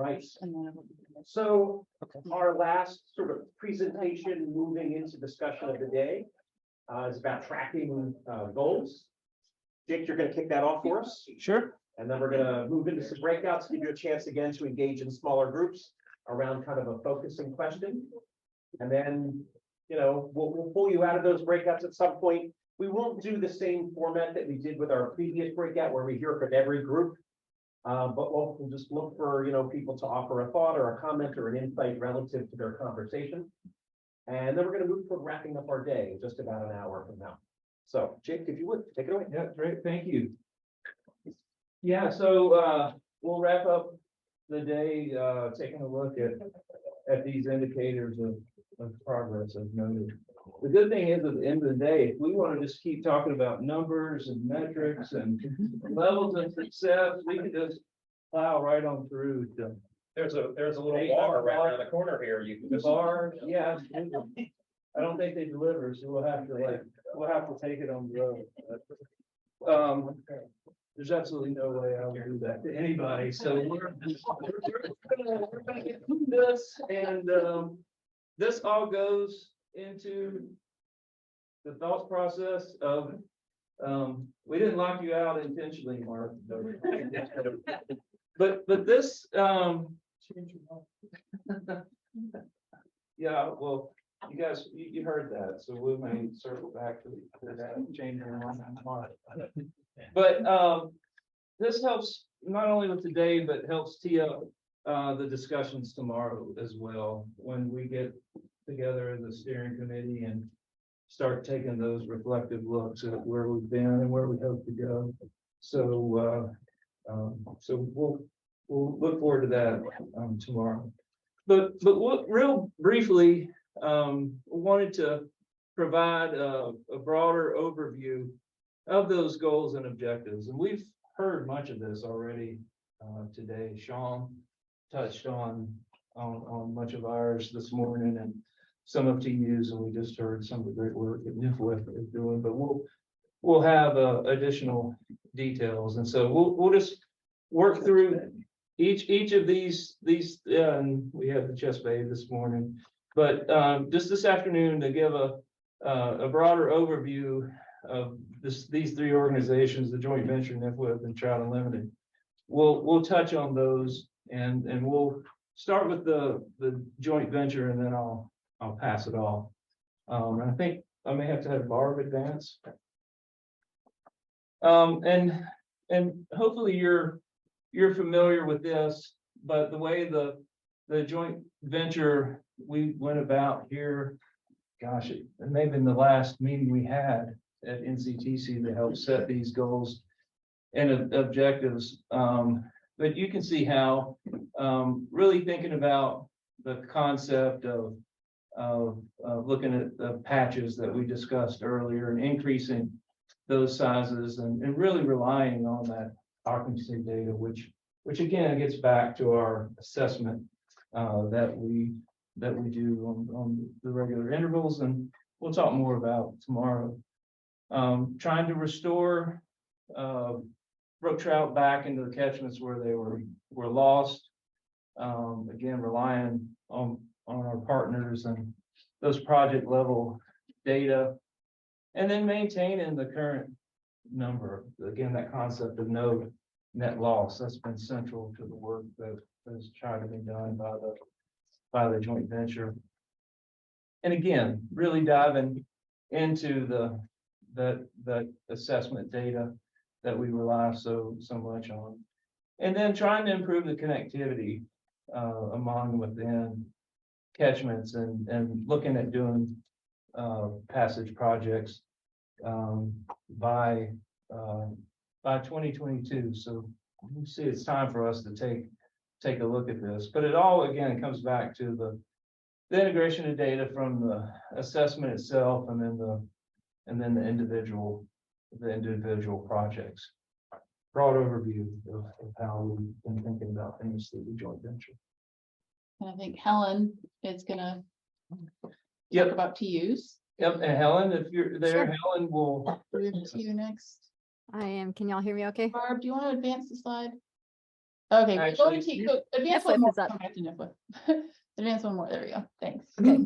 Right. And then it'll be. So our last sort of presentation, moving into discussion of the day, is about tracking goals. Jake, you're going to kick that off for us. Sure. And then we're going to move into some breakouts, give you a chance again to engage in smaller groups around kind of a focusing question. And then, we'll pull you out of those breakouts at some point. We won't do the same format that we did with our previous breakout where we hear from every group. But we'll just look for, people to offer a thought or a comment or an insight relative to their conversation. And then we're going to move toward wrapping up our day in just about an hour from now. So Jake, if you would, take it away. Yeah, great. Thank you. Yeah, so we'll wrap up the day taking a look at these indicators of progress as noted. The good thing is at the end of the day, if we want to just keep talking about numbers and metrics and levels of success, we can just plow right on through to There's a little bar right around the corner here. You can the just bar. Yeah, I don't think they deliver, so we'll have to take it on the road. There's absolutely no way I would do that to anybody. So we're gonna get through this, and this all goes into the thought process of we didn't lock you out intentionally, Mark. But this yeah, well, you guys, you heard that, so we may circle back to that change your mind tomorrow. But this helps not only with today, but helps tee up the discussions tomorrow as well, when we get together as a steering committee and start taking those reflective looks at where we've been and where we hope to go. So we'll look forward to that tomorrow. But what real briefly wanted to provide a broader overview of those goals and objectives, and we've heard much of this already today. Sean touched on much of ours this morning, and some of TU's, and we just heard some of the great work that NFWF is doing. But we'll have additional details, and so we'll just work through each of these. And we had the chest bathe this morning, but just this afternoon to give a broader overview of these three organizations, the joint venture, NFWF, and Trout Unlimited. We'll touch on those, and we'll start with the joint venture, and then I'll pass it off. And I think I may have to have Barb advance. And hopefully you're familiar with this, but the way the joint venture we went about here, gosh, it may have been the last meeting we had at NCTC to help set these goals and objectives. But you can see how really thinking about the concept of looking at the patches that we discussed earlier and increasing those sizes and really relying on that occupancy data, which again gets back to our assessment that we do on the regular intervals, and we'll talk more about tomorrow. Trying to restore brook trout back into the catchments where they were lost. Again, relying on our partners and those project level data, and then maintaining the current number. Again, that concept of no net loss, that's been central to the work that has tried to be done by the joint venture. And again, really diving into that assessment data that we rely so much on, and then trying to improve the connectivity among within catchments and looking at doing passage projects by 2022. So you see, it's time for us to take a look at this. But it all again comes back to the integration of data from the assessment itself, and then the individual projects. Broad overview of how we've been thinking about things through the joint venture. And I think Helen is gonna Yep. talk about TUs. Yep, and Helen, if you're there, Sure. Helen will. We have TU next. I am. Can y'all hear me okay? Barb, do you want to advance the slide? Okay, go Actually, to go advance one NFWF more. is up. Come back to NFWF. Advance one more. There we go. Thanks. Okay.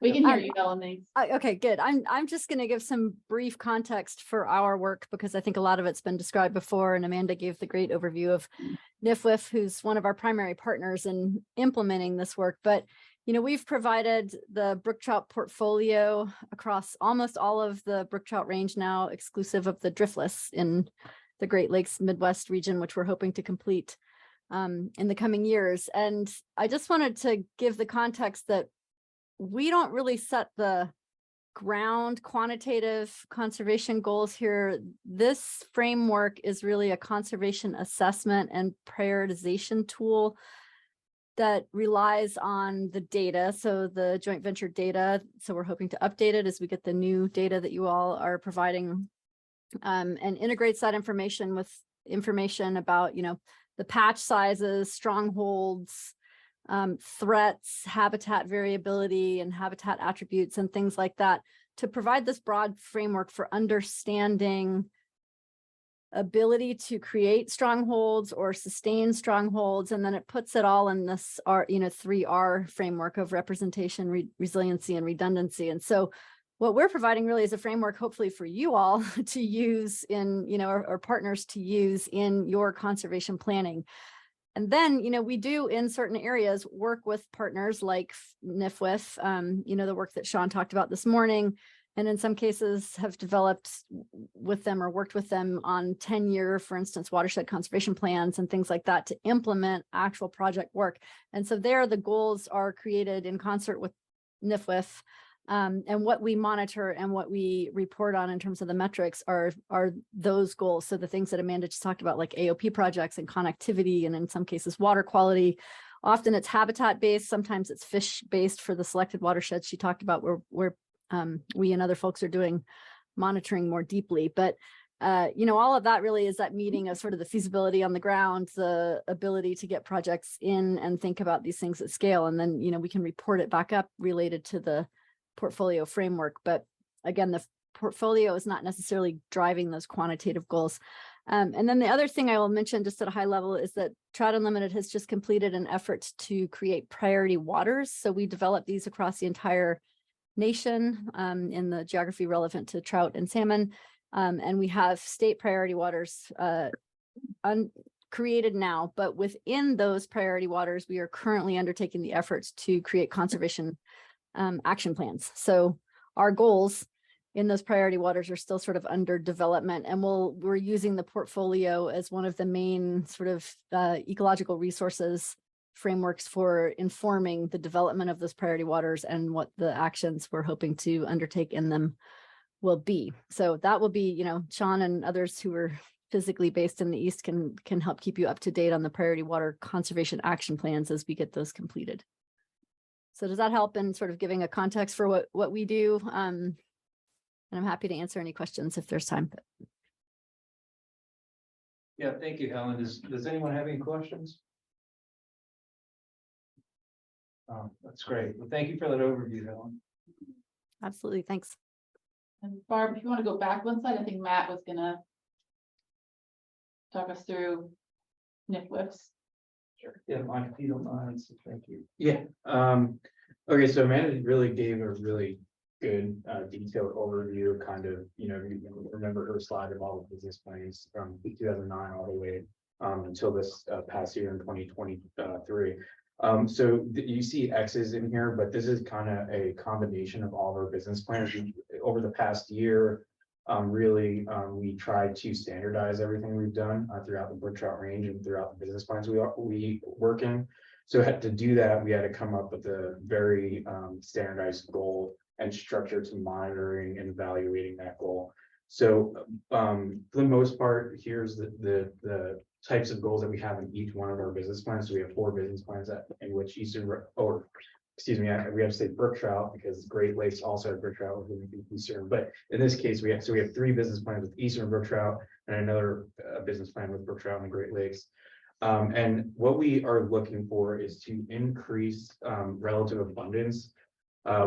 We can hear you, Ellen. Thanks. Okay, good. I'm just going to give some brief context for our work because I think a lot of it's been described before, and Amanda gave the great overview of NFWF, who's one of our primary partners in implementing this work. But we've provided the brook trout portfolio across almost all of the brook trout range now, exclusive of the driftless in the Great Lakes Midwest region, which we're hoping to complete in the coming years. And I just wanted to give the context that we don't really set the ground quantitative conservation goals here. This framework is really a conservation assessment and prioritization tool that relies on the data. So the joint venture data. So we're hoping to update it as we get the new data that you all are providing, and integrates that information with information about, the patch sizes, strongholds, threats, habitat variability, and habitat attributes, and things like that, to provide this broad framework for understanding ability to create strongholds or sustain strongholds. And then it puts it all in this 3R framework of representation, resiliency, and redundancy. And so what we're providing really is a framework, hopefully for you all to use in, or partners to use in your conservation planning. And then, we do in certain areas work with partners like NFWF, the work that Sean talked about this morning, and in some cases have developed with them or worked with them on 10-year, for instance, watershed conservation plans and things like that to implement actual project work. And so there the goals are created in concert with NFWF. And what we monitor and what we report on in terms of the metrics are those goals. So the things that Amanda just talked about, like AOP projects and connectivity, and in some cases, water quality. Often it's habitat based. Sometimes it's fish based for the selected watersheds she talked about, where we and other folks are doing monitoring more deeply. But all of that really is that meeting of sort of the feasibility on the ground, the ability to get projects in and think about these things at scale. And then, we can report it back up related to the portfolio framework. But again, the portfolio is not necessarily driving those quantitative goals. And then the other thing I will mention just at a high level is that Trout Unlimited has just completed an effort to create priority waters. So we developed these across the entire nation in the geography relevant to trout and salmon. And we have state priority waters created now, but within those priority waters, we are currently undertaking the efforts to create conservation action plans. So our goals in those priority waters are still sort of under development, and we're using the portfolio as one of the main sort of ecological resources frameworks for informing the development of those priority waters and what the actions we're hoping to undertake in them will be. So that will be, Sean and others who are physically based in the East can help keep you up to date on the priority water conservation action plans as we get those completed. So does that help in sort of giving a context for what we do? And I'm happy to answer any questions if there's time. Yeah, thank you, Helen. Does anyone have any questions? That's great. Well, thank you for that overview, Helen. Absolutely. Thanks. And Barb, if you want to go back one slide, I think Matt was gonna talk us through NFWFs. Sure. Yeah, Mike, if you don't mind, so thank you. Yeah, okay, so Amanda really gave a really good detailed overview, kind of, you remember her slide of all the business plans from 2009 all the way until this past year in 2023. So you see X's in here, but this is kind of a combination of all of our business plans. Over the past year, we tried to standardize everything we've done throughout the brook trout range and throughout the business plans we work in. So to do that, we had to come up with a very standardized goal and structure to monitoring and evaluating that goal. So for the most part, here's the types of goals that we have in each one of our business plans. So we have 4 business plans in which we have to say brook trout because Great Lakes also have brook trout within Eastern. But in this case, we have 3 business plans with Eastern brook trout and another business plan with brook trout and the Great Lakes. And what we are looking for is to increase relative abundance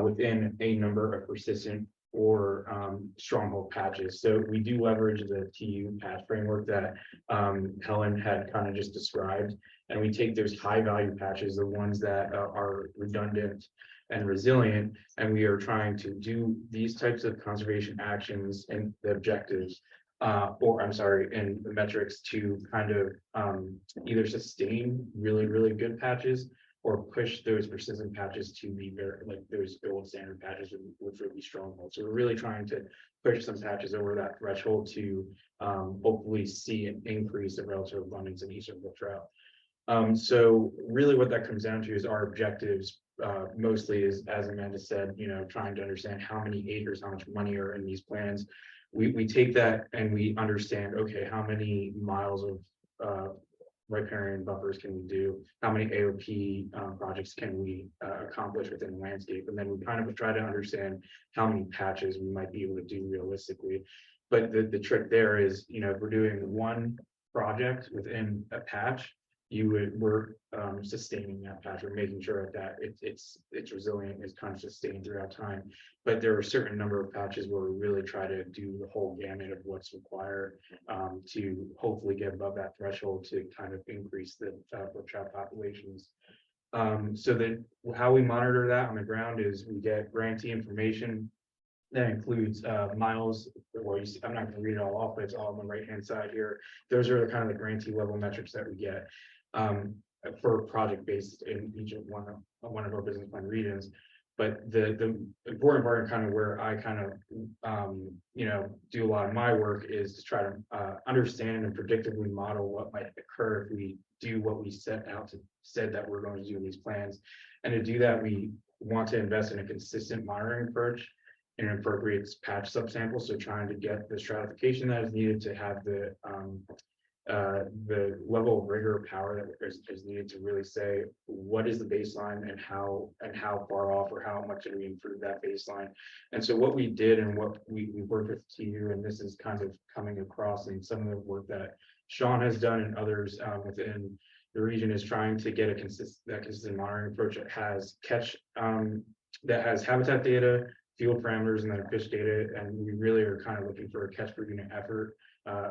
within a number of persistent or stronghold patches. So we do leverage the TU patch framework that Helen had kind of just described. And we take those high value patches, the ones that are redundant and resilient, and we are trying to do these types of conservation actions and the objectives, and the metrics to kind of either sustain really good patches or push those persistent patches to be very, like those gold standard patches, which would be strongholds. So we're really trying to push some patches over that threshold to hopefully see an increase in relative abundance in eastern brook trout. So really what that comes down to is our objectives mostly is, as Amanda said, trying to understand how many acres, how much money are in these plans. We take that and we understand, okay, how many miles of riparian buffers can we do? How many AOP projects can we accomplish within the landscape? And then we kind of try to understand how many patches we might be able to do realistically. But the trick there is, if we're doing one project within a patch, we're sustaining that patch, or making sure that it's resilient, is kind of sustained throughout time. But there are a certain number of patches where we really try to do the whole gamut of what's required to hopefully get above that threshold to kind of increase the brook trout populations. So that how we monitor that on the ground is we get grantee information that includes miles, where you see, I'm not going to read it all off, but it's all on the right hand side here. Those are the kind of the grantee level metrics that we get for project based in each of one of our business plan regions. But the important part, and kind of where I kind of do a lot of my work, is to try to understand and predictively model what might occur if we do what we said that we're going to do in these plans. And to do that, we want to invest in a consistent monitoring approach and an appropriate patch subsample. So trying to get the stratification that is needed to have the level of rigor of power that is needed to really say what is the baseline and how far off or how much did we improve that baseline. And so what we did and what we worked with TU, and this is kind of coming across in some of the work that Sean has done and others within the region, is trying to get a consistent monitoring approach that has habitat data, field parameters, and then fish data. And we really are kind of looking for a catch per unit effort,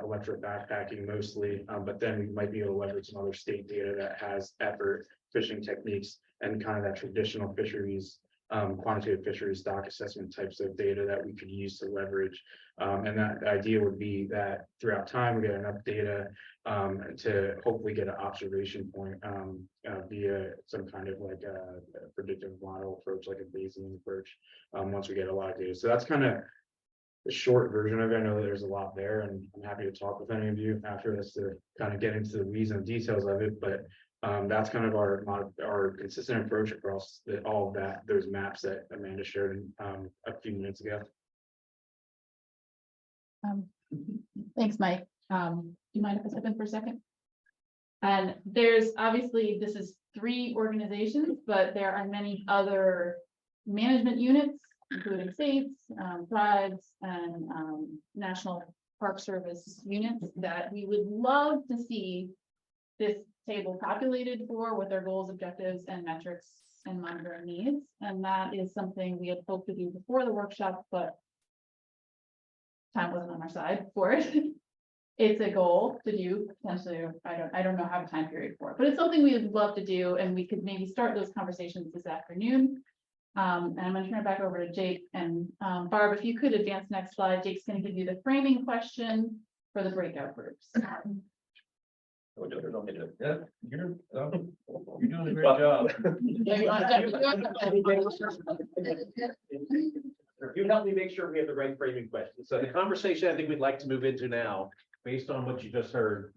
electric backpacking mostly, but then we might be able to leverage some other state data that has effort, fishing techniques, and kind of that traditional fisheries, quantitative fisheries stock assessment types of data that we could use to leverage. And that idea would be that throughout time we get enough data to hopefully get an observation point via some kind of like a predictive model approach, like a Bayesian approach, once we get a lot of data. So that's kind of the short version of it. I know that there's a lot there, and I'm happy to talk with any of you after this to kind of get into the weeds and details of it. But that's kind of our consistent approach across all of those maps that Amanda shared a few minutes ago. Thanks, Mike. Do you mind if I step in for a second? And there's obviously, this is 3 organizations, but there are many other management units, including states, tribes, and National Park Service units that we would love to see this table populated for, with their goals, objectives, and metrics and monitoring needs. And that is something we had hoped to do before the workshop, but time wasn't on our side for it. It's a goal to do potentially. I don't know how a time period for it, but it's something we would love to do, and we could maybe start those conversations this afternoon. And I'm going to turn it back over to Jake and Barb, if you could advance next slide. Jake's going to give you the framing question for the breakout groups. Yeah, you're doing a great job. You help me make sure we have the right framing question. So the conversation I think we'd like to move into now, based on what you just heard,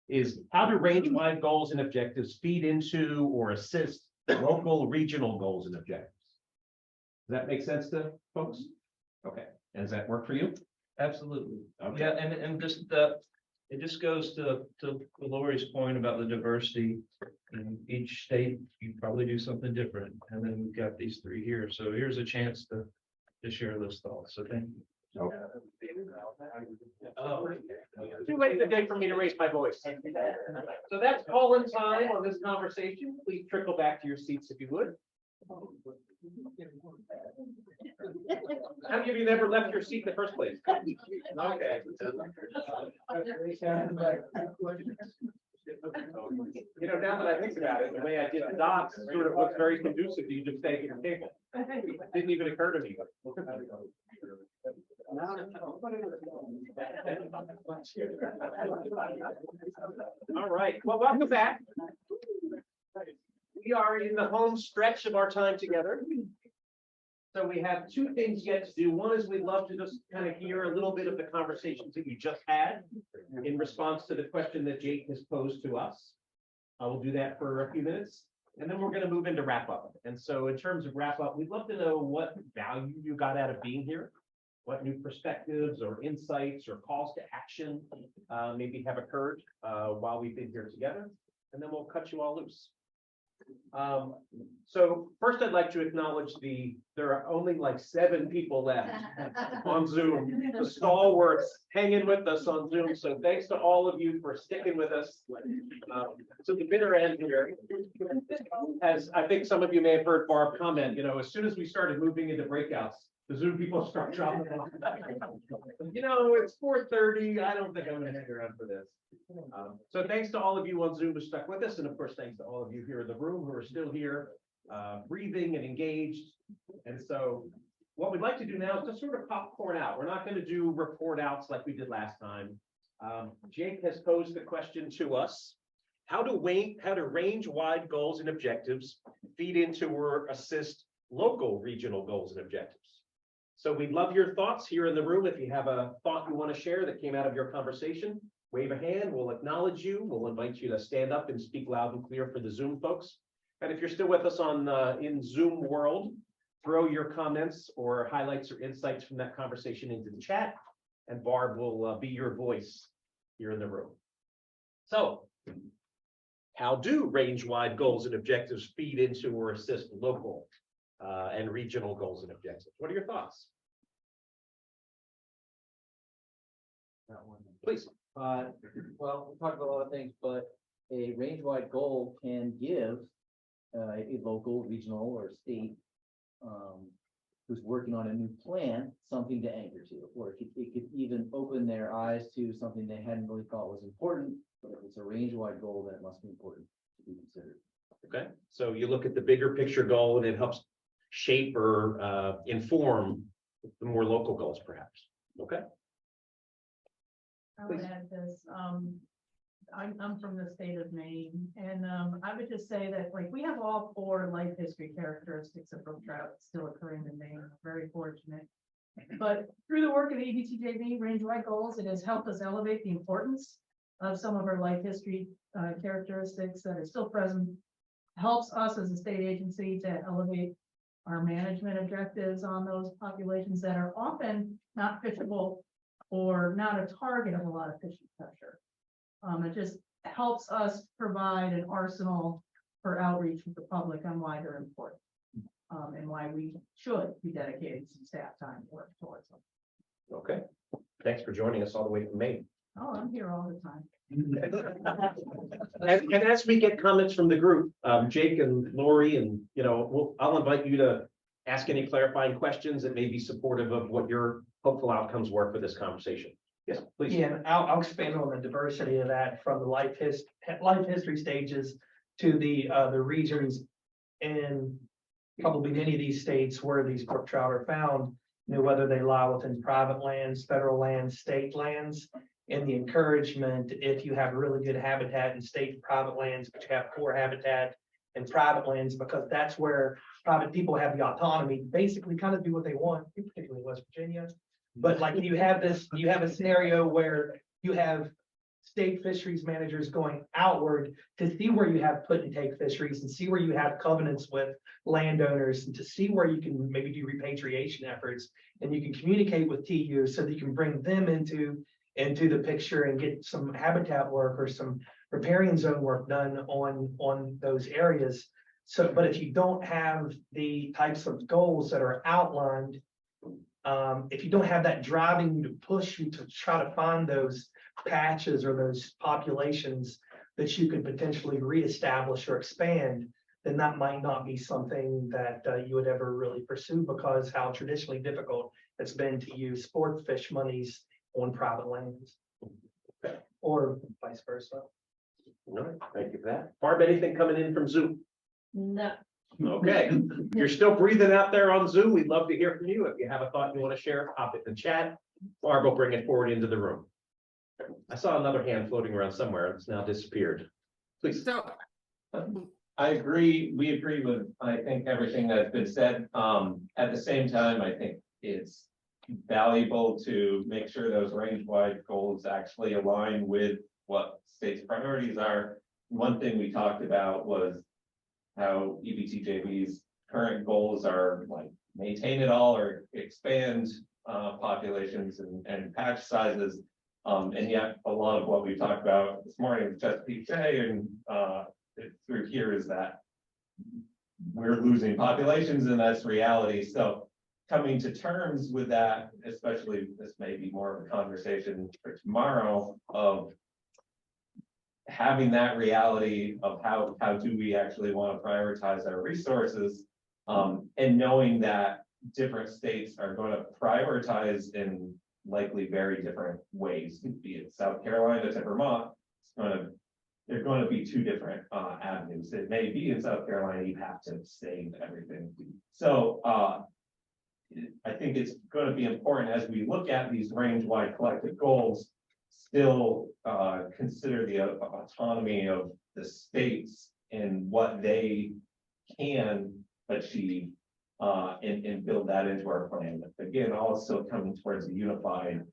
is how do range-wide goals and objectives feed into or assist local regional goals and objectives? Does that make sense to folks? Okay, and does that work for you? Absolutely. Okay. Yeah, and just it just goes to Lori's point about the diversity. In each state, you probably do something different, and then we've got these 3 here. So here's a chance to share those thoughts. So thank you. Too late in the day for me to raise my voice. So that's call-in time on this conversation. Please trickle back to your seats if you would. How many of you never left your seat in the first place? Okay. You know, now that I think about it, the way I did the dots sort of looks very conducive to you just staying at your table. Didn't even occur to me. All right, well, welcome back. We are in the home stretch of our time together. So we have two things yet to do. One is we'd love to just kind of hear a little bit of the conversations that you just had in response to the question that Jake has posed to us. I will do that for a few minutes, and then we're going to move into wrap up. And so in terms of wrap up, we'd love to know what value you got out of being here, what new perspectives or insights or calls to action maybe have occurred while we've been here together, and then we'll cut you all loose. So first I'd like to acknowledge there are only like 7 people left on Zoom, the stalwarts hanging with us on Zoom. So thanks to all of you for sticking with us to the bitter end here. As I think some of you may have heard Barb comment, you know, as soon as we started moving into breakouts, the Zoom people start dropping off. You know, it's 4:30. I don't think I'm going to hang around for this. So thanks to all of you on Zoom who stuck with us, and of course, thanks to all of you here in the room who are still here, breathing and engaged. And so what we'd like to do now is just sort of popcorn out. We're not going to do report outs like we did last time. Jake has posed the question to us: how do range-wide goals and objectives feed into or assist local regional goals and objectives? So we'd love your thoughts here in the room. If you have a thought you want to share that came out of your conversation, wave a hand, we'll acknowledge you. We'll invite you to stand up and speak loud and clear for the Zoom folks. And if you're still with us on in Zoom world, throw your comments or highlights or insights from that conversation into the chat, and Barb will be your voice here in the room. So how do range-wide goals and objectives feed into or assist local and regional goals and objectives? What are your thoughts? Please. Well, we talked about a lot of things, but a range-wide goal can give a local, regional, or state who's working on a new plan something to anchor to, or it could even open their eyes to something they hadn't really thought was important. But if it's a range-wide goal, that must be important to be considered. Okay, so you look at the bigger picture goal, and it helps shape or inform the more local goals, perhaps. Okay. I would add this, I'm from the state of Maine, and I would just say that, like, we have all 4 life history characteristics of Brook trout still occurring in Maine. We're very fortunate. But through the work of EBTJV range-wide goals, it has helped us elevate the importance of some of our life history characteristics that are still present. Helps us as a state agency to elevate our management objectives on those populations that are often not fishable or not a target of a lot of fishing pressure. It just helps us provide an arsenal for outreach with the public on why they're important, and why we should be dedicating some staff time to work towards them. Okay. Thanks for joining us all the way from Maine. Oh, I'm here all the time. And as we get comments from the group, Jake and Lori, and I'll invite you to ask any clarifying questions that may be supportive of what your hopeful outcomes were for this conversation. Yes, please. Yeah, and I'll expand on the diversity of that from the life history stages to the regions in probably many of these states where these brook trout are found, whether they lie within private lands, federal lands, state lands, and the encouragement, if you have really good habitat in state and private lands, but you have poor habitat in private lands, because that's where private people have the autonomy to basically kind of do what they want, particularly West Virginia. But like you have a scenario where you have state fisheries managers going outward to see where you have put and take fisheries and see where you have covenants with landowners, and to see where you can maybe do repatriation efforts, and you can communicate with TU so that you can bring them into the picture and get some habitat work or some riparian zone work done on those areas. So, but if you don't have the types of goals that are outlined, if you don't have that driving you to push you to try to find those patches or those populations that you could potentially reestablish or expand, then that might not be something that you would ever really pursue because how traditionally difficult it's been to use sport fish monies on private lands. Or vice versa. All right, thank you for that. Barb, anything coming in from Zoom? No. Okay, you're still breathing out there on Zoom. We'd love to hear from you. If you have a thought you want to share, pop it in the chat. Barb will bring it forward into the room. I saw another hand floating around somewhere. It's now disappeared. Please. So I agree, we agree with, I think, everything that's been said. At the same time, I think it's valuable to make sure those range-wide goals actually align with what state's priorities are. One thing we talked about was how EBTJV's current goals are like maintain it all or expand populations and patch sizes. And yet a lot of what we talked about this morning with Chesapeake Bay and through here is that we're losing populations and that's reality. So coming to terms with that, especially this may be more of a conversation for tomorrow of having that reality of how do we actually want to prioritize our resources, and knowing that different states are going to prioritize in likely very different ways, be it South Carolina to Vermont, they're going to be two different avenues. It may be in South Carolina, you have to save everything. So I think it's going to be important as we look at these range-wide collective goals, still consider the autonomy of the states and what they can achieve and build that into our plan. Again, also coming towards a unified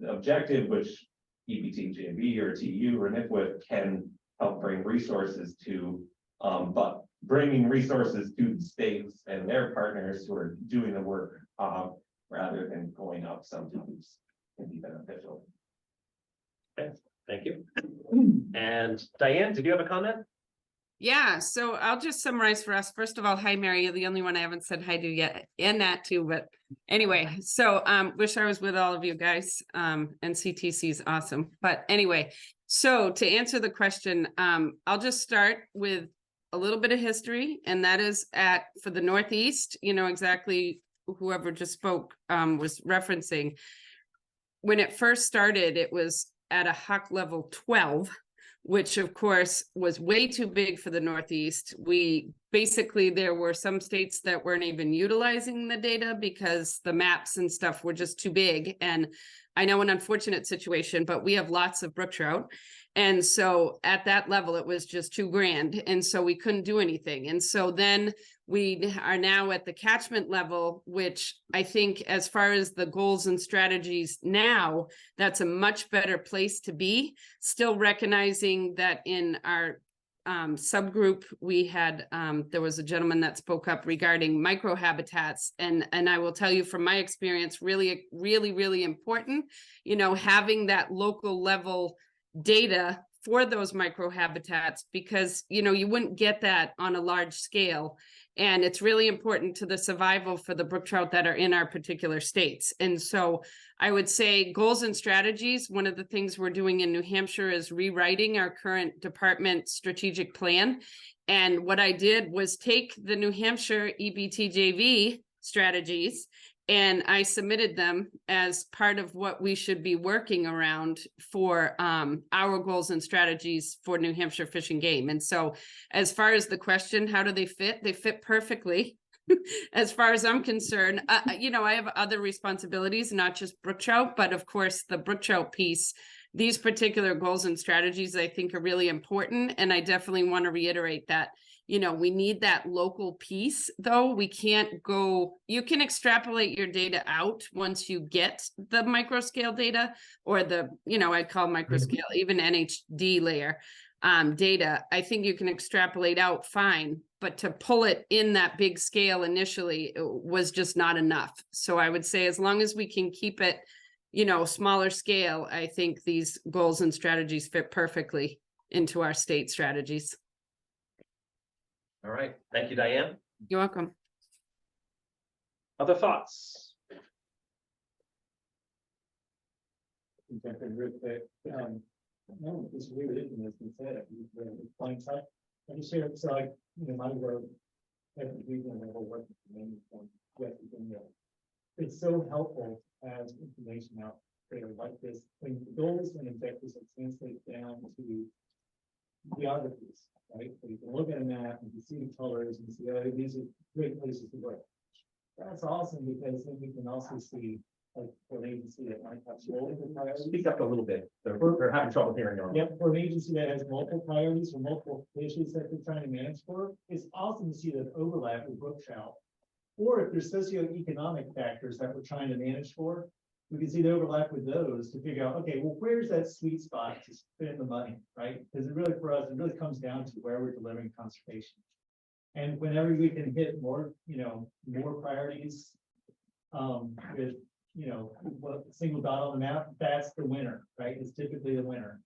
objective, which EBTJV or TU or NFWF can help bring resources to, but bringing resources to the states and their partners who are doing the work rather than going up sometimes can be beneficial. Okay, thank you. And Diane, did you have a comment? Yeah, so I'll just summarize for us. First of all, hi, Mary. You're the only one I haven't said hi to yet, and that too. But anyway, so wish I was with all of you guys. And CTC is awesome. But anyway, so to answer the question, I'll just start with a little bit of history, and that is for the Northeast, you know, exactly whoever just spoke was referencing. When it first started, it was at a HUC level 12, which of course was way too big for the Northeast. There were some states that weren't even utilizing the data because the maps and stuff were just too big. And I know an unfortunate situation, but we have lots of brook trout. And so at that level, it was just too grand. And so we couldn't do anything. And so then we are now at the catchment level, which I think as far as the goals and strategies now, that's a much better place to be. Still recognizing that in our subgroup, we had, there was a gentleman that spoke up regarding microhabitats. And I will tell you from my experience, really, really, really important, you know, having that local level data for those microhabitats, because, you know, you wouldn't get that on a large scale. And it's really important to the survival for the brook trout that are in our particular states. And so I would say goals and strategies, one of the things we're doing in New Hampshire is rewriting our current department strategic plan. And what I did was take the New Hampshire EBTJV strategies and I submitted them as part of what we should be working around for our goals and strategies for New Hampshire Fish and Game. And so as far as the question, how do they fit? They fit perfectly. As far as I'm concerned, you know, I have other responsibilities, not just brook trout, but of course the brook trout piece. These particular goals and strategies I think are really important. And I definitely want to reiterate that, you know, we need that local piece, though. We can't go, you can extrapolate your data out once you get the micro scale data or the, you know, I call micro scale, even NHD layer data. I think you can extrapolate out fine, but to pull it in that big scale initially was just not enough. So I would say as long as we can keep it, you know, smaller scale, I think these goals and strategies fit perfectly into our state strategies. All right, thank you, Diane. You're welcome. Other thoughts? Disagree with anything that's been said. Plain sight. I just hear it's like, my work, every regional level work. It's so helpful as information out there like this, when goals and objectives are translated down to geographies, right? So you can look at a map and you see the colors and see, oh, these are great places to work. That's awesome because then we can also see, like, for an agency that might have multiple priorities. Speak up a little bit. They're having trouble hearing you. Yep, for an agency that has multiple priorities or multiple issues that they're trying to manage for, it's awesome to see that overlap with Brook Trout. Or if there's socioeconomic factors that we're trying to manage for, we can see the overlap with those to figure out, okay, well, where's that sweet spot to spend the money, right? Because it really, for us, it really comes down to where we're delivering conservation. And whenever we can hit more, more priorities, with, what single dot on the map, that's the winner, right? It's typically the winner.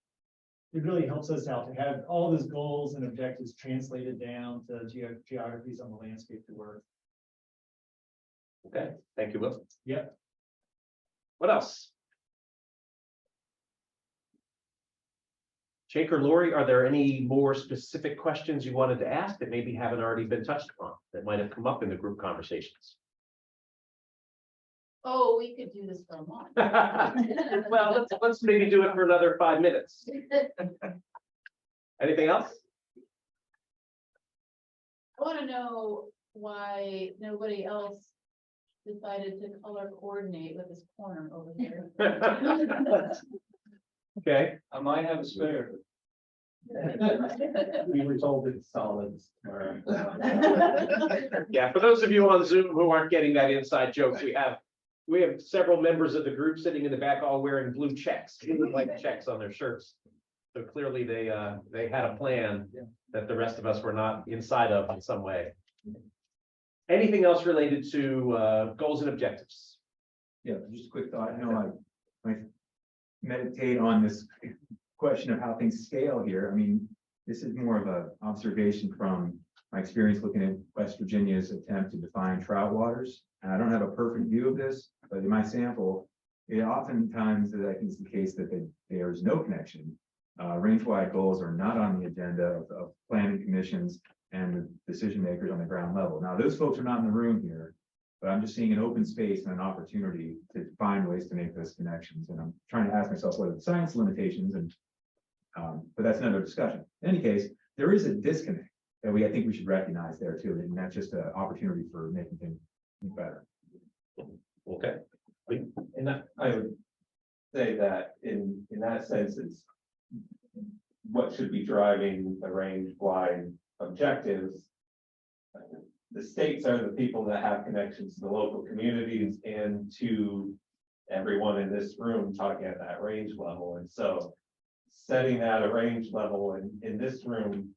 It really helps us out to have all those goals and objectives translated down to geographies on the landscape to work. Okay, thank you, Will. Yep. What else? Jake or Lori, are there any more specific questions you wanted to ask that maybe haven't already been touched upon, that might have come up in the group conversations? Oh, we could do this for a month. Well, let's maybe do it for another 5 minutes. Anything else? I want to know why nobody else decided to color coordinate with this corner over here. Okay. I might have a spare. We were told it's solids. Yeah, for those of you on Zoom who aren't getting that inside joke, we have several members of the group sitting in the back all wearing blue checks, like checks on their shirts. So clearly they had a plan that the rest of us were not inside of in some way. Anything else related to goals and objectives? Yeah, just a quick thought. I know I meditate on this question of how things scale here. I mean, this is more of an observation from my experience looking at West Virginia's attempt to define trout waters. And I don't have a perfect view of this, but in my sample, it oftentimes I think is the case that there is no connection. Range-wide goals are not on the agenda of planning commissions and the decision makers on the ground level. Now, those folks are not in the room here, but I'm just seeing an open space and an opportunity to find ways to make those connections. And I'm trying to ask myself what are the science limitations, and but that's another discussion. In any case, there is a disconnect that I think we should recognize there too, and that's just an opportunity for making things better. Okay. And I would say that in that sense, it's what should be driving the range-wide objectives. The states are the people that have connections to the local communities and to everyone in this room talking at that range level. And so setting that a range level in this room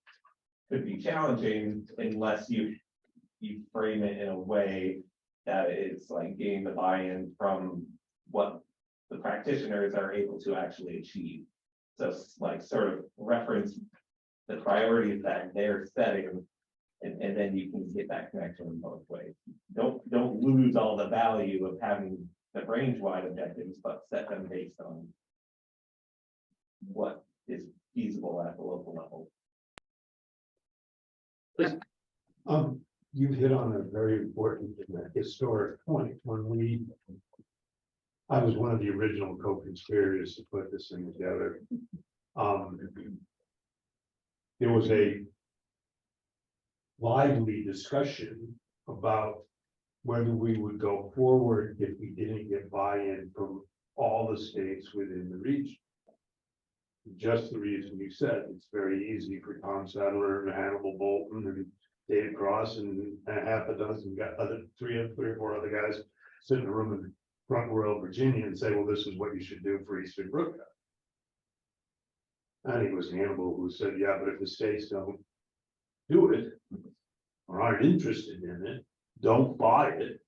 could be challenging unless you frame it in a way that it's like getting the buy-in from what the practitioners are able to actually achieve. So like sort of reference the priorities that they're setting, and then you can get that connection in both ways. Don't lose all the value of having the range-wide objectives, but set them based on what is feasible at the local level. You hit on a very important historic point. I was one of the original co-conspirators to put this thing together. There was a lively discussion about whether we would go forward if we didn't get buy-in from all the states within the region. Just the reason you said, it's very easy for Tom Sadler and Hannibal Bolton and David Cross and a half a dozen, got three or four other guys sit in a room in Front Royal, Virginia, and say, well, this is what you should do for Eastern Brook. I think it was Hannibal who said, yeah, but if the states don't do it or aren't interested in it, don't buy it.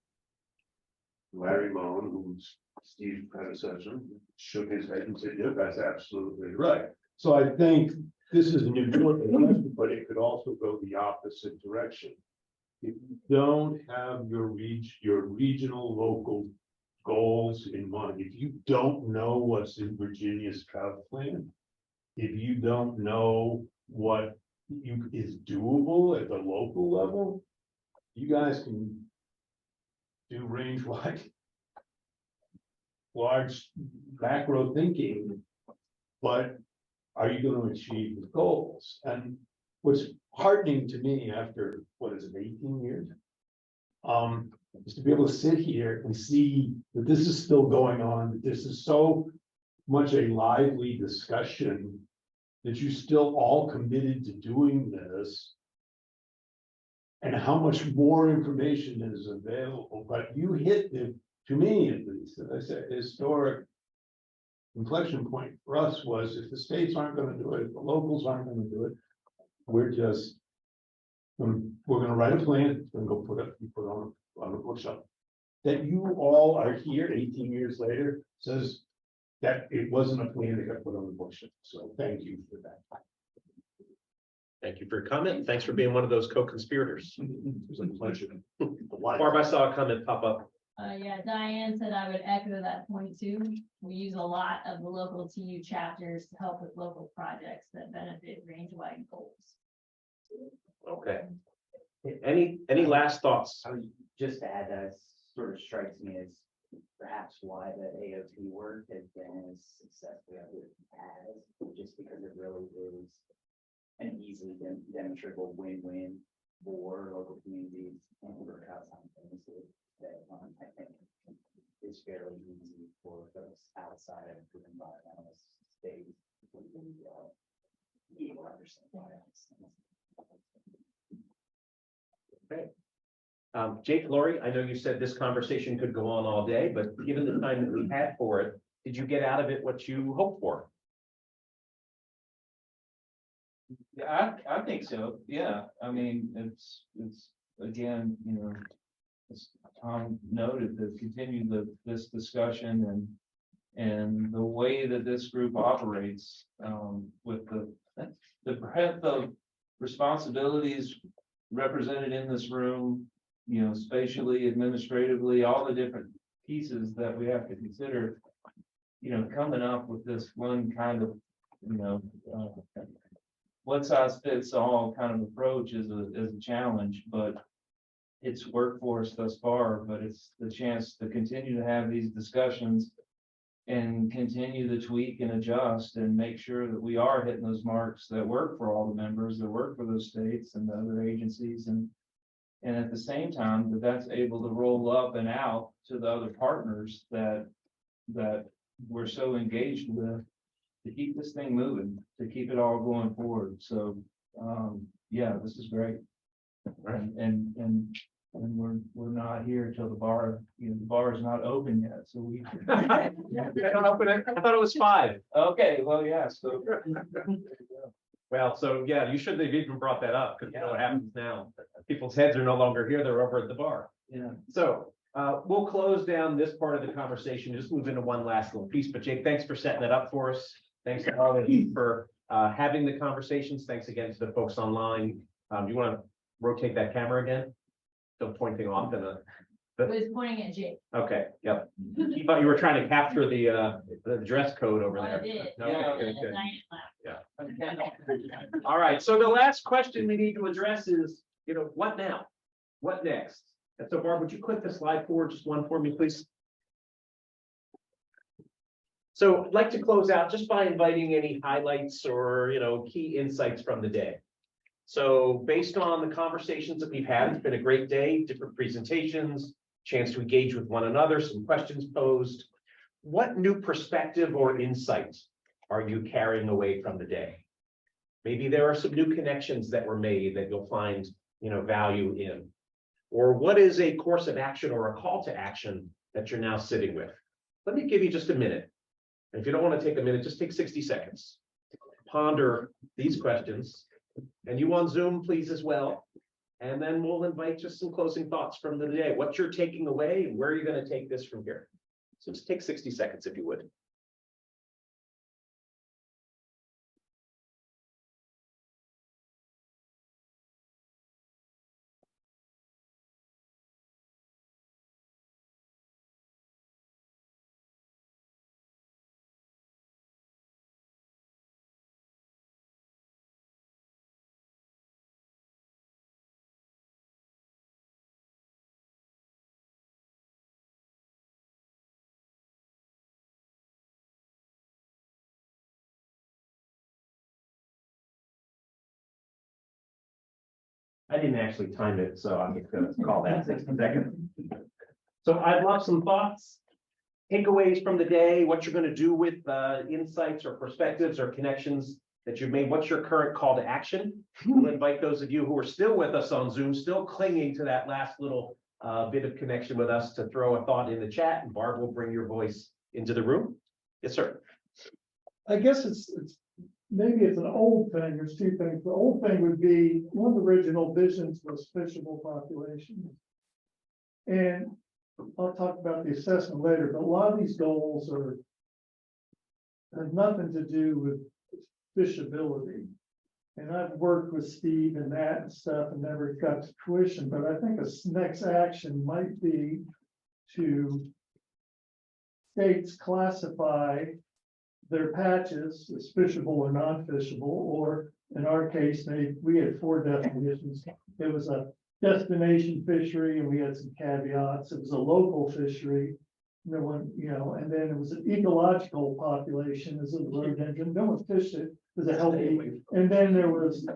Larry Moan, who's Steve's predecessor, shook his head and said, yeah, that's absolutely right. So I think this is an important question, but it could also go the opposite direction. If you don't have your regional local goals in mind, if you don't know what's in Virginia's trout plan, if you don't know what is doable at the local level. You guys can do range wide, large macro thinking, but are you going to achieve the goals? And what's heartening to me after, what is it, 18 years? Is to be able to sit here and see that this is still going on, that this is so much a lively discussion, that you're still all committed to doing this. And how much more information is available, but you hit the, to me at least, as I said, historic inflection point for us was if the states aren't gonna do it, if the locals aren't gonna do it, we're just. We're gonna write a plan, it's gonna go put on a bookshelf. That you all are here 18 years later says that it wasn't a plan that got put on the bookshelf, so thank you for that. Thank you for your comment. Thanks for being one of those co-conspirators. It was a pleasure. Barb, I saw a comment pop up. Yeah, Diane said I would echo that point too. We use a lot of the local TU chapters to help with local projects that benefit range-wide goals. Okay. Any last thoughts? I would just add that sort of strikes me as perhaps why the AOT work has been as successful as it has, just because it really is an easily demonstrable win-win for local communities and for outside businesses that I think is fairly easy for folks outside of the environmentalist space to be able to understand why that's. Okay. Jake, Lori, I know you said this conversation could go on all day, but given the time that we had for it, did you get out of it what you hoped for? Yeah, I think so. Yeah, I mean, it's again, you know, as Tom noted, to continue this discussion and the way that this group operates, with the breadth of responsibilities represented in this room, you know, spatially, administratively, all the different pieces that we have to consider, you know, coming up with this one kind of, you know, one size fits all kind of approach is a challenge, but it's worked for us thus far. But it's the chance to continue to have these discussions and continue to tweak and adjust and make sure that we are hitting those marks that work for all the members, that work for those states and the other agencies, and at the same time that's able to roll up and out to the other partners that we're so engaged with, to keep this thing moving, to keep it all going forward. So yeah, this is great. And we're not here till the bar, you know, the bar is not open yet, so we. I don't open it. I thought it was 5. Okay, well, yeah, so. Well, so yeah, you should have even brought that up, because you know what happens now. People's heads are no longer here, they're over at the bar. Yeah. So we'll close down this part of the conversation, just move into one last little piece. But Jake, thanks for setting it up for us. Thanks to all of you for having the conversations. Thanks again to the folks online. Do you want to rotate that camera again? Still pointing off in a. I was pointing at Jake. Okay, yep. You thought you were trying to capture the dress code over I there. did. Okay, Yeah, good, good. Diane laughed. All right, so the last question we need to address is, you know, what now? What next? And so Barb, would you click the slide forward, just one for me, please? So I'd like to close out just by inviting any highlights or, you know, key insights from the day. So based on the conversations that we've had, it's been a great day, different presentations, chance to engage with one another, some questions posed. What new perspective or insight are you carrying away from the day? Maybe there are some new connections that were made that you'll find, you know, value in. Or what is a course of action or a call to action that you're now sitting with? Let me give you just a minute. And if you don't want to take a minute, just take 60 seconds. Ponder these questions. And you on Zoom, please, as well. And then we'll invite just some closing thoughts from the day. What you're taking away and where are you going to take this from here? So just take 60 seconds if you would. I didn't actually time it, so I'm just gonna call that 60 seconds. So I'd love some thoughts, takeaways from the day, what you're gonna do with insights or perspectives or connections that you've made. What's your current call to action? We'll invite those of you who are still with us on Zoom, still clinging to that last little bit of connection with us, to throw a thought in the chat, and Barb will bring your voice into the room. Yes, sir. I guess it's maybe it's an old thing. There's two things. The old thing would be one of the original visions was fishable population. And I'll talk about the assessment later, but a lot of these goals have nothing to do with fishability. And I've worked with Steve and that and stuff and never got to fruition, but I think a next action might be to states classify their patches as fishable or non-fishable, or in our case, we had 4 definitions. It was a destination fishery and we had some caveats. It was a local fishery. No one, and then it was an ecological population as a rhododendron. No one fished it. It was a healthy. And then there was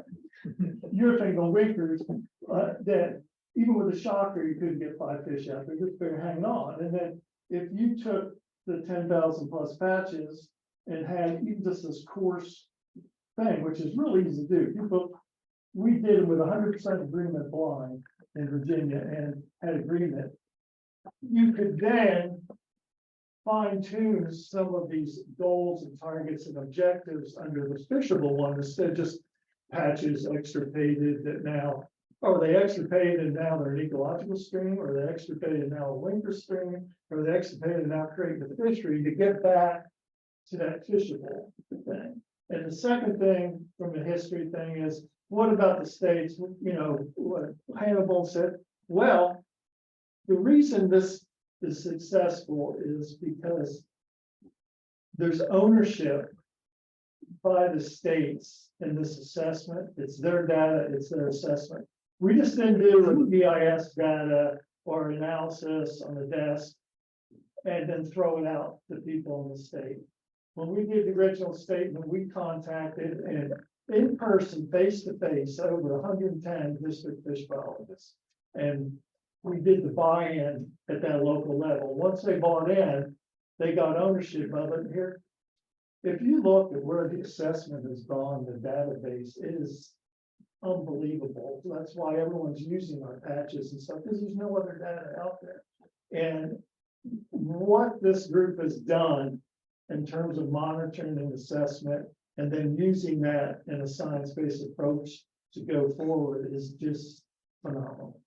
your thing on winkers, that even with a shocker, you couldn't get 5 fish out there. Just better hang on. And then if you took the 10,000 plus patches and had even just this course thing, which is really easy to do. We did it with 100% agreement blind in Virginia and had agreement. You could then fine tune some of these goals and targets and objectives under the fishable one, instead of just patches extirpated that now, are they extirpated and now they're an ecological stream, or they extirpated and now a winter stream, or they extirpated and now creating a fishery, to get back to that fishable thing. And the second thing from the history thing is, what about the states? What Hannibal said, well, the reason this is successful is because there's ownership by the states in this assessment. It's their data, it's their assessment. We just didn't do EIS data or analysis on the desk and then throw it out to people in the state. When we did the original statement, we contacted and in person, face to face, over 110 district fish biologists. And we did the buy-in at that local level. Once they bought in, they got ownership of it. Here, if you look at where the assessment has gone, the database, it is unbelievable. That's why everyone's using our patches and stuff, because there's no other data out there. And what this group has done in terms of monitoring and assessment, and then using that in a science-based approach to go forward, is just phenomenal.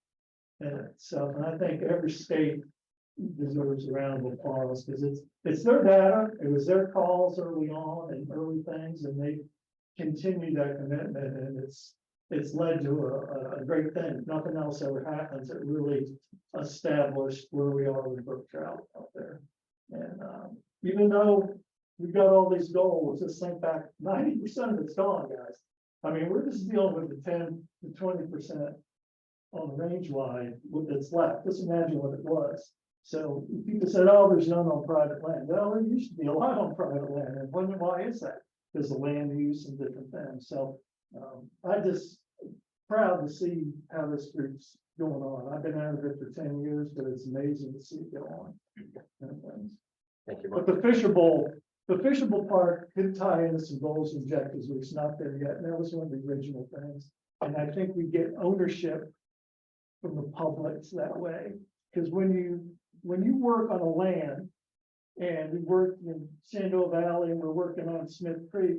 And so, and I think every state deserves a round of applause, because it's their data, it was their calls early on and early things, and they continue that commitment, and it's led to a great thing. If nothing else ever happens, it really established where we are with Brook Trout out there. And even though we've got all these goals, just think back, 90% of it's gone, guys. I mean, we're just dealing with the 10 to 20% on range wide that's left. Just imagine what it was. So people said, oh, there's none on private land. Well, there used to be a lot on private land. And why is that? Because of land use and different things. So I just proud to see how this group's going on. I've been out of it for 10 years, but it's amazing to see it go on. Thank you. But the fishable part could tie into some goals and objectives, which is not there yet. And that was one of the original things. And I think we get ownership from the publics that way. Because when you work on a land, and we work in Shenandoah Valley and we're working on Smith Creek,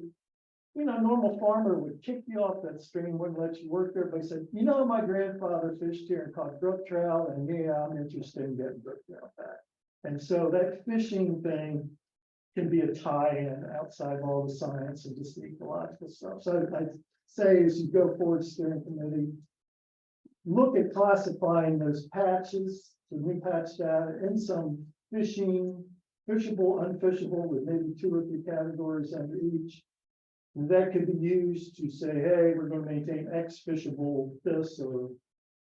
a normal farmer would kick you off that stream, wouldn't let you work there, but he said, my grandfather fished here and caught brook trout, and yeah, I'm interested in getting brook trout back. And so that fishing thing can be a tie-in outside of all the science and just the ecological stuff. So I'd say, as you go forward, steering committee, look at classifying those patches, the new patch data, in some fishing, fishable, unfishable, with maybe 2 or 3 categories under each. And that could be used to say, hey, we're going to maintain X fishable this, or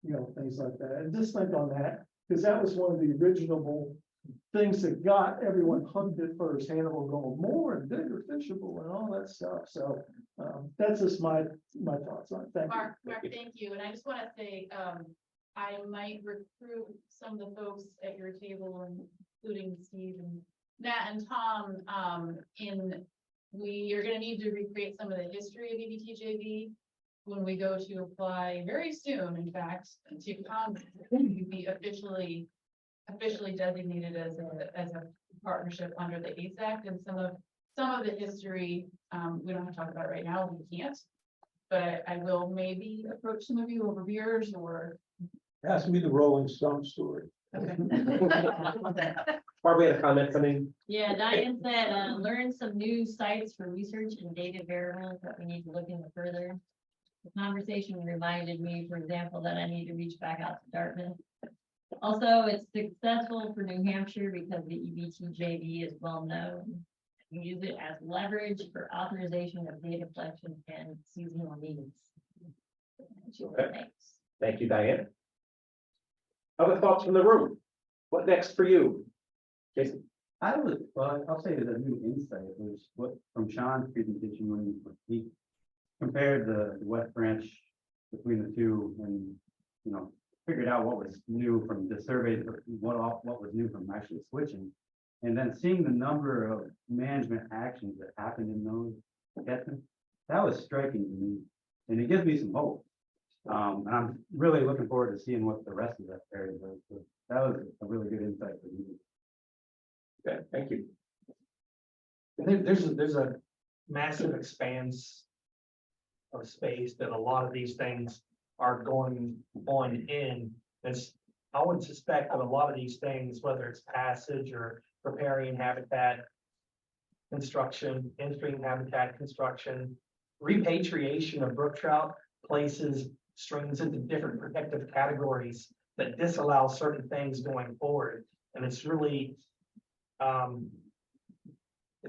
things like that. And just think on that, because that was one of the original things that got everyone hooked at first, Hannibal Gold, more and bigger, fishable and all that stuff. So, that's just my thoughts on it. Thank you. Mark, thank you. And I just want to say, I might recruit some of the folks at your table, including Steve and Matt and Tom, we are going to need to recreate some of the history of EBTJV when we go to apply very soon, in fact, to be officially designated as a partnership under the ACE Act, and some of the history, we don't have to talk about it right now, we can't. But I will maybe approach some of you over beers or. Ask me the Rolling Stone story. Okay. Barbara had a comment coming. Yeah, Diane said, learn some new sites for research and data variables that we need to look into further. The conversation reminded me, for example, that I need to reach back out to Dartmouth. Also, it's successful for New Hampshire because the EBTJV is well known. You use it as leverage for authorization of data collection and seasonal needs. Thanks. Thank you, Diane. Other thoughts from the room? What next for you? Jason? I'll say that a new insight was what from Sean's presentation when he compared the West Branch between the two and, figured out what was new from the survey, what was new from actually switching. And then seeing the number of management actions that happened in those, that was striking to me. And it gives me some hope. And I'm really looking forward to seeing what the rest of that area does. So that was a really good insight for me. Okay, thank you. There's a massive expanse of space that a lot of these things are going on in. I would suspect that a lot of these things, whether it's passage or preparing habitat construction, in-stream habitat construction, repatriation of brook trout places streams into different protective categories that disallow certain things going forward. And it's really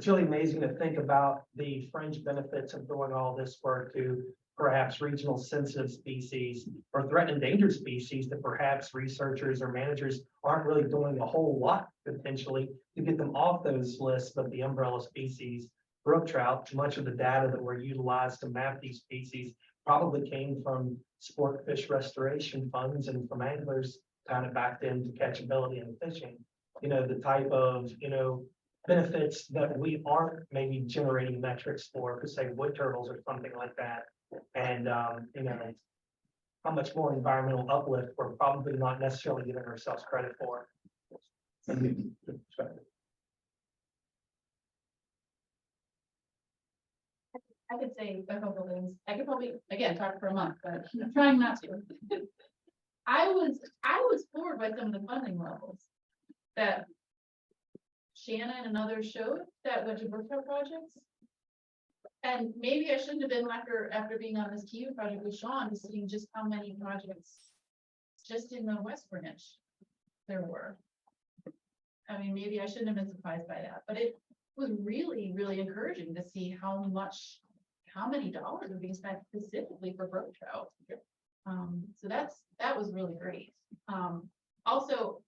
amazing to think about the fringe benefits of doing all this work to perhaps regional sensitive species or threatened endangered species that perhaps researchers or managers aren't really doing a whole lot potentially to get them off those lists, but the umbrella species, brook trout, much of the data that were utilized to map these species probably came from sport fish restoration funds and from anglers kind of backed into catchability and fishing. The type of, benefits that we aren't maybe generating metrics for say wood turtles or something like that. And, how much more environmental uplift we're probably not necessarily giving ourselves credit for. I could say a couple things. I could probably, again, talk for a month, but I'm trying not to. I was floored by some of the funding levels that Shannon and others showed that went to brook trout projects. And maybe I shouldn't have been after being on this TU project with Sean, to seeing just how many projects just in the West Branch there were. I mean, maybe I shouldn't have been surprised by that, but it was really, really encouraging to see how many dollars are being spent specifically for brook trout. So that was really great. Also,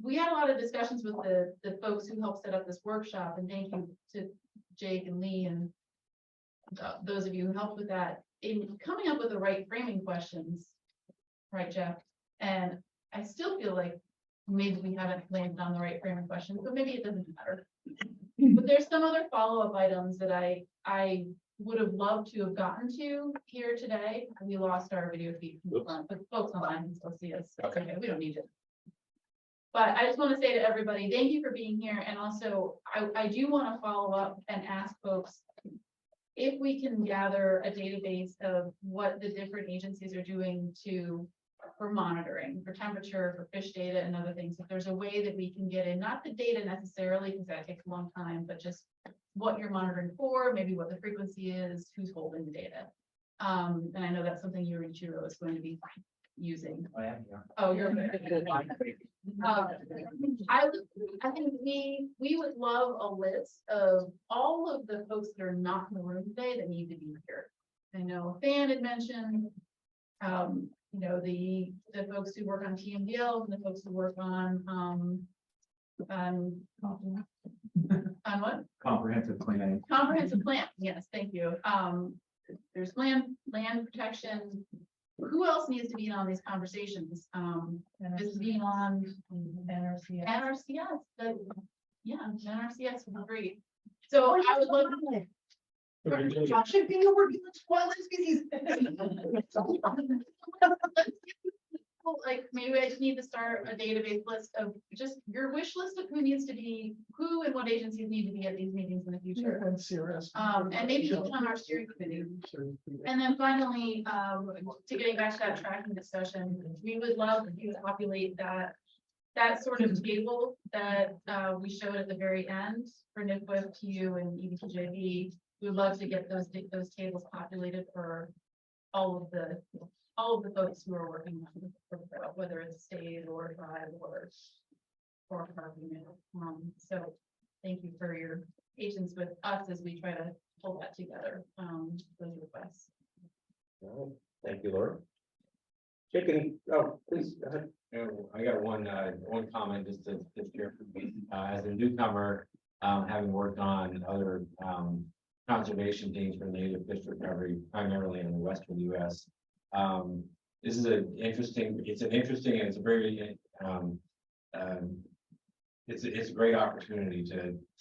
we had a lot of discussions with the folks who helped set up this workshop, and thank you to Jake and Lee and those of you who helped with that in coming up with the right framing questions, right, Jeff? And I still feel like maybe we haven't landed on the right framing questions, but maybe it doesn't matter. But there's some other follow-up items that I would have loved to have gotten to here today. We lost our video feed from the front, but folks online can still see us. Okay, we don't need it. But I just want to say to everybody, thank you for being here. And also, I do want to follow up and ask folks if we can gather a database of what the different agencies are doing for monitoring, for temperature, for fish data and other things. If there's a way that we can get in, not the data necessarily, because that takes a long time, but just what you're monitoring for, maybe what the frequency is, who's holding the data. And I know that's something Yurichiro is going to be using. I am, yeah. Oh, you're good. I think we would love a list of all of the folks that are not in the room today that need to be here. I know Fan had mentioned, the folks who work on TMDL and the folks who work on On what? Comprehensive planning. Comprehensive plan, yes, thank you. There's land protection. Who else needs to be on these conversations? This is being on NRCS. NRCS, yeah, NRCS would be great. So I would love to. Josh should be working with wildlife species. Like, maybe I just need to start a database list of just your wish list of who needs to be, who and what agencies need to be at these meetings in the future. And CRS. And maybe even on our steering committee. And then finally, to getting back to that tracking discussion, we would love you to populate that sort of table that we showed at the very end for NFWF, TU, and EBTJV. We would love to get those tables populated for all of the folks who are working on it, whether it's state or tribe or park unit. So thank you for your patience with us as we try to pull that together, those requests. All right. Thank you, Laura. Jake, please, go ahead. I got one comment just to share from me. As a newcomer, having worked on other conservation teams for native fish recovery, primarily in the western US. This is it's a very it's a great opportunity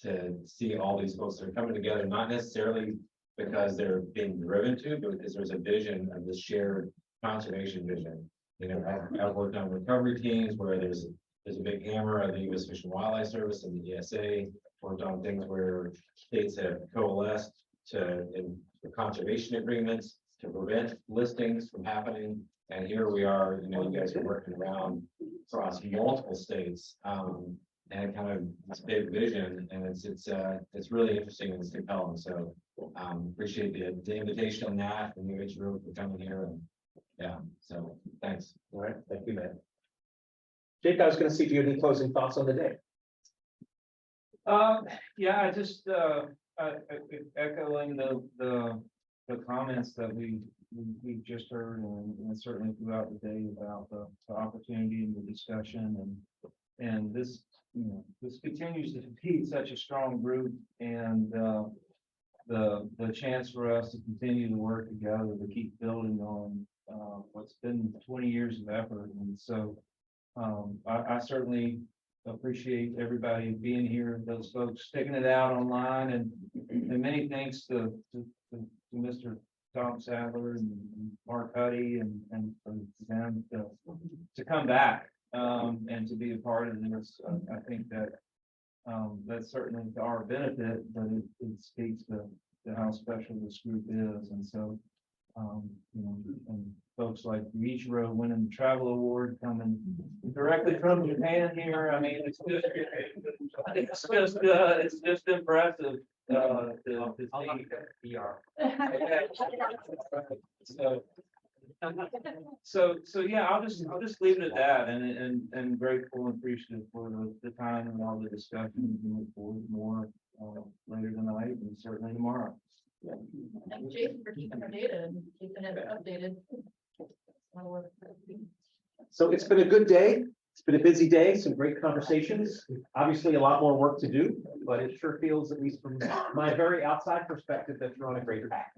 to see all these folks that are coming together, not necessarily because they're being driven to, but because there's a vision of this shared conservation vision. You know, I've worked on recovery teams where there's a big hammer of the U.S. Fish and Wildlife Service and the ESA. Worked on things where states have coalesced in conservation agreements to prevent listings from happening. And here we are, you know, you guys are working around across multiple states, and kind of this big vision, and it's really interesting and it's compelling. So appreciate the invitation on that, and you for coming here, and yeah, so thanks. All right, thank you, man. Jake, I was going to see if you had any closing thoughts on the day. Yeah, I just echoing the comments that we just heard, and certainly throughout the day about the opportunity and the discussion, and this, you know, this continues to be such a strong group, and the chance for us to continue to work together to keep building on what's been 20 years of effort. And so I certainly appreciate everybody being here, those folks sticking it out online, and many thanks to Mr. Tom Sadler and Mark Huddy and for them to come back and to be a part of this. I think that that's certainly to our benefit, but it speaks to how special this group is. And so you know, and folks like Michiro winning the travel award coming directly from Japan here. I mean, it's just impressive. So yeah, I'll just leave it at that, and grateful and appreciative for the time and all the discussions, and look forward to more later tonight and certainly tomorrow. Thank Jason for keeping our data and keeping it updated. So it's been a good day. It's been a busy day, some great conversations, obviously a lot more work to do, but it sure feels, at least from my very outside perspective, that you're on a great track.